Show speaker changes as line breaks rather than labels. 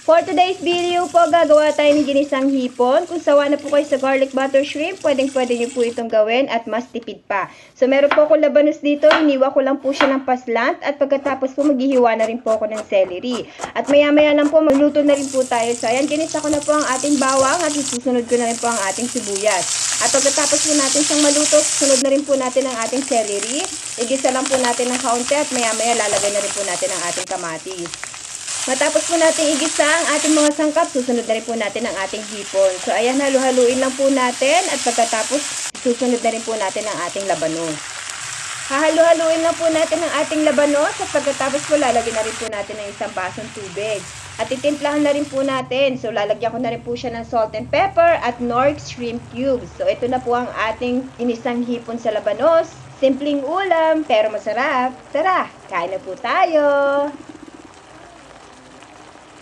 For today's video po, gagawa tayo ng ginisang hipon. Kung sawa na po kayo sa garlic butter shrimp, pwedeng-pwede nyo po itong gawin at mas tipid pa. So, meron po ako labanos dito. Iniwa ko lang po siya ng paslant at pagkatapos po maghihiwa na rin po ako ng celery. At maya-maya lang po, magluluto na rin po tayo. So, ayan, ginisa ko na po ang ating bawang at isusunod ko na rin po ang ating sibuyas. At pagkatapos po natin siyang maluto, sunod na rin po natin ang ating celery. Igisa lang po natin ng kaunti at maya-maya lalagay na rin po natin ang ating kamatis. Matapos po natin igisa ang ating mga sangkap, susunod na rin po natin ang ating hipon. So, ayan, halu-haluin lang po natin at pagkatapos susunod na rin po natin ang ating labanos. Hahalu-haluin lang po natin ang ating labanos at pagkatapos po lalagyan na rin po natin ng isang basong tubig. At titimplahan na rin po natin. So, lalagyan ko na rin po siya ng salt and pepper at Knorr shrimp cubes. So, ito na po ang ating inisang hipon sa labanos. Simpleng ulam, pero masarap. Tara, kain na po tayo!